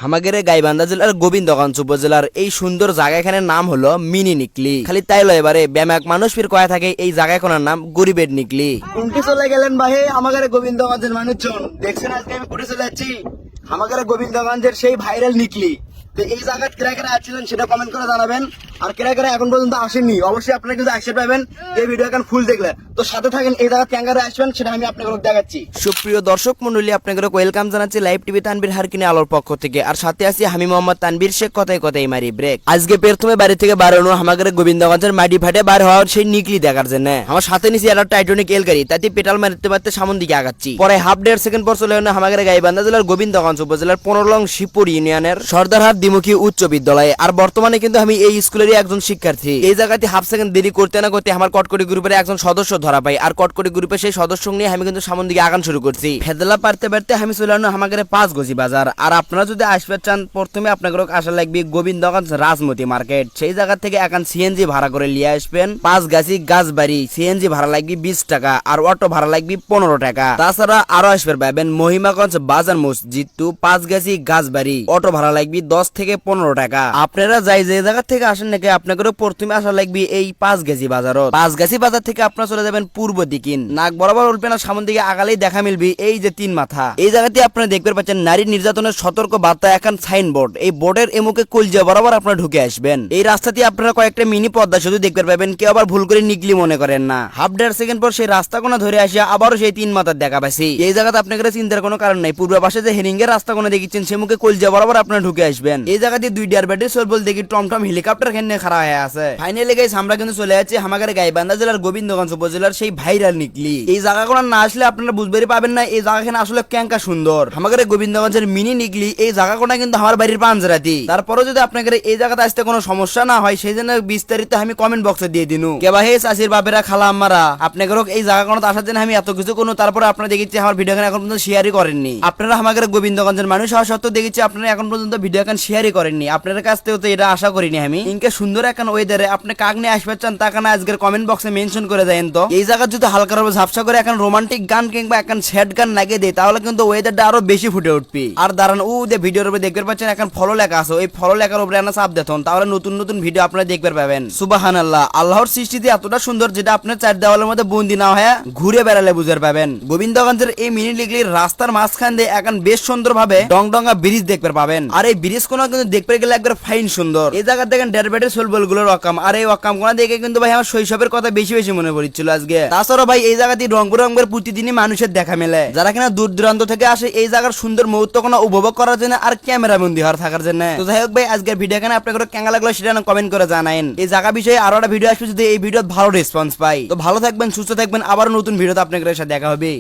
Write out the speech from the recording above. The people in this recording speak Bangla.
হামাগেরে গাইবান্ধা জেলার গোবিন্দগঞ্জ উপজেলার এই সুন্দর জায়গাখানের নাম হলো মিনি নিকলি। খালি তাই লয়, এবারে ব্যামাক মানুষ ফির কয়া থাকে এই জায়গাখানার নাম গরিবের নিকলি। কোনটি চলে গেলেন ভাই? আমাদের গোবিন্দগঞ্জের মানুষজন দেখছেন আজকে আমি কোটে চলে যাচ্ছি। আমাদের গোবিন্দগঞ্জের সেই ভাইরাল নিকলি। তো এই জায়গায় কেরা কেরা আসছিলেন সেটা কমেন্ট করে জানাবেন। আর কেরা কেরা এখন পর্যন্ত আসেননি অবশ্যই আপনারা কিন্তু অ্যাকশন পাবেন এই ভিডিও এখন ফুল দেখলে। তো সাথে থাকেন, এই জায়গা ক্যাঙ্গারে আসবেন সেটা আমি আপনাকে দেখাচ্ছি। সুপ্রিয় দর্শক মন্ডলী, আপনাদের ওয়েলকাম জানাচ্ছি লাইভ টিভি তানবীর হারকিনি আলোর পক্ষ থেকে। আর সাথে আছি আমি মোহাম্মদ তানবীর শেখ। কথায় কথাই মারি ব্রেক। আজকে প্রথমে বাড়ি থেকে বাড়ানো আমাদের গোবিন্দগঞ্জের মাটি ফাটে বার হওয়ার সেই নিকলি দেখার জন্য আমার সাথে নিছি একটা টাইটানিক এল গাড়ি, তাতে পেটাল মারতে মারতে সামন দিকে আগাচ্ছি। পরে হাফ দেড় সেকেন্ড পর চলে এলো আমাদের গাইবান্ধা জেলার গোবিন্দগঞ্জ উপজেলার 15 নং শিবপুর ইউনিয়নের সর্দারহাট দ্বিমুখী উচ্চ বিদ্যালয়ে। আর বর্তমানে কিন্তু আমি এই স্কুলেরই একজন শিক্ষার্থী। এই জায়গাতে হাফ সেকেন্ড দেরি করতে না করতে আমার কটকটি গ্রুপের একজন সদস্য ধরা পাই। আর কটকটি গ্রুপের সেই সদস্য নিয়ে আমি কিন্তু সামন দিকে আগান শুরু করছি। ফেদলা পারতে পারতে আমি চলে আনো আমাদের 5 গজি বাজার। আর আপনারা যদি আসতে চান প্রথমে আপনাদের আসা লাগবে গোবিন্দগঞ্জ রাজমতি মার্কেট। সেই জায়গা থেকে এখন সিএনজি ভাড়া করে নিয়ে আসবেন 5 গাছি গাছবাড়ি। সিএনজি ভাড়া লাগবে 20 টাকা আর অটো ভাড়া লাগবে 15 টাকা। তাছাড়া আরো আসবে পাবেন মহিমাগঞ্জ বাজার মসজিদ টু 5 গাছি গাছবাড়ি, অটো ভাড়া লাগবে 10 থেকে 15 টাকা। আপনারা যাই যে জায়গা থেকে আসেন নাকি আপনাদের প্রথমে আসা লাগবে এই 5 গাছি বাজার। 5 গাছি বাজার থেকে আপনারা চলে যাবেন পূর্ব দিকে, নাক বরাবর উল্পে না সামন দিকে আগালেই দেখা মিলবে এই যে 3 মাথা। এই জায়গাতে আপনারা দেখতে পাচ্ছেন নারী নির্যাতনের সতর্ক বার্তা এখন সাইনবোর্ড। এই বোর্ডের এমুকে কলজা বরাবর আপনারা ঢুকে আসবেন। এই রাস্তা দিয়ে আপনারা কয়েকটা মিনি পদ্মা শুধু দেখতে পাবেন, কেউ আবার ভুল করে নিকলি মনে করেন না। হাফ দেড় সেকেন্ড পর সেই রাস্তা কোনা ধরে আসিয়া আবারও সেই 3 মাথার দেখা পাইছি। এই জায়গাতে আপনাদের চিন্তার কোনো কারণ নাই। পূর্ব পাশে যে হেরিং এর রাস্তা কোনা দেখিচ্ছেন সে মুখে কলজা বরাবর আপনারা ঢুকে আসবেন। এই জায়গাতে 2 ডিয়ার ব্যাটারি সরবল দেখি টমটম হেলিকপ্টার খেনে খাড়া হয়ে আছে। ফাইনালি গাইস আমরা কিন্তু চলে যাচ্ছি আমাদের গাইবান্ধা জেলার গোবিন্দগঞ্জ উপজেলার সেই ভাইরাল নিকলি। এই জায়গাগুলো না আসলে আপনারা বুঝবেই পাবেন না এই জায়গাখানে আসলে ক্যাঙ্কা সুন্দর। আমাদের গোবিন্দগঞ্জের মিনি নিকলি এই জায়গাগুলো কিন্তু আমার বাড়ির পাঞ্জরাতি। তারপরে যদি আপনাদের এই জায়গাতে আসতে কোনো সমস্যা না হয় সেই জন্য বিস্তারিত আমি কমেন্ট বক্সে দিয়ে দিনু। কেবা হে চাষির বাপেরা খালা আম্মারা আপনাদের এই জায়গাগুলো আসার জন্য আমি এত কিছু কোনো তারপরে আপনারা দেখেছি আমার ভিডিও এখন পর্যন্ত শেয়ারই করেননি। আপনারা আমাদের গোবিন্দগঞ্জের মানুষ হওয়া সত্ত্বেও দেখেছি আপনারা এখন পর্যন্ত ভিডিও এখন শেয়ারই করেননি। আপনাদের কাছ থেকেও তো এটা আশা করিনি আমি। ইনকে সুন্দর এখন ওয়েদারে আপনি কাক নিয়ে আসবে চান তাকে না আজকের কমেন্ট বক্সে মেনশন করে দেন। তো এই জায়গা যদি হালকাভাবে ঝাপসা করে এখন রোমান্টিক গান কিংবা এখন স্যাড গান লাগিয়ে দেয় তাহলে কিন্তু ওয়েদারটা আরো বেশি ফুটে উঠবে। আর দাঁড়ান ও যে ভিডিওর উপরে দেখতে পাচ্ছেন এখন ফলো লেখা আছে, ওই ফলো লেখার উপরে না চাপ দেখুন তাহলে নতুন নতুন ভিডিও আপনারা দেখতে পাবেন। সুবহানাল্লাহ, আল্লাহর সৃষ্টিতে এতটা সুন্দর যেটা আপনার 4 দেওয়ালের মধ্যে বন্দি না হয়ে ঘুরে বেড়ালে বুঝতে পাবেন। গোবিন্দগঞ্জের এই মিনি নিকলির রাস্তার মাঝখান দিয়ে এখন বেশ সুন্দর ভাবে ডংডঙ্গা ব্রিজ দেখতে পাবেন। আর এই ব্রিজ কোন কিন্তু দেখতে গেলে একবার ফাইন সুন্দর। এই জায়গা দেখেন ডেরবেটের সোলবল গুলোর অকাম। আর এই অকাম কোনা দেখে কিন্তু ভাই আমার শৈশবের কথা বেশি বেশি মনে পড়ছিল আজকে। তাছাড়া ভাই এই জায়গাতে রং বেরঙের প্রতিদিনই মানুষের দেখা মেলে যারা কিনা দূর দূরান্ত থেকে আসে এই জায়গার সুন্দর মুহূর্ত কোনো উপভোগ করার জন্য আর ক্যামেরা বন্দী হওয়ার থাকার জন্য। তো যাই হোক ভাই আজকের ভিডিও এখানে আপনাদের কেঙ্গা লাগলো সেটা কমেন্ট করে জানাইন। এই জায়গা বিষয়ে আরো একটা ভিডিও আসবে যদি এই ভিডিও ভালো রেসপন্স পাই। তো ভালো থাকবেন, সুস্থ থাকবেন, আবার নতুন ভিডিওতে আপনাদের সাথে দেখা হবে।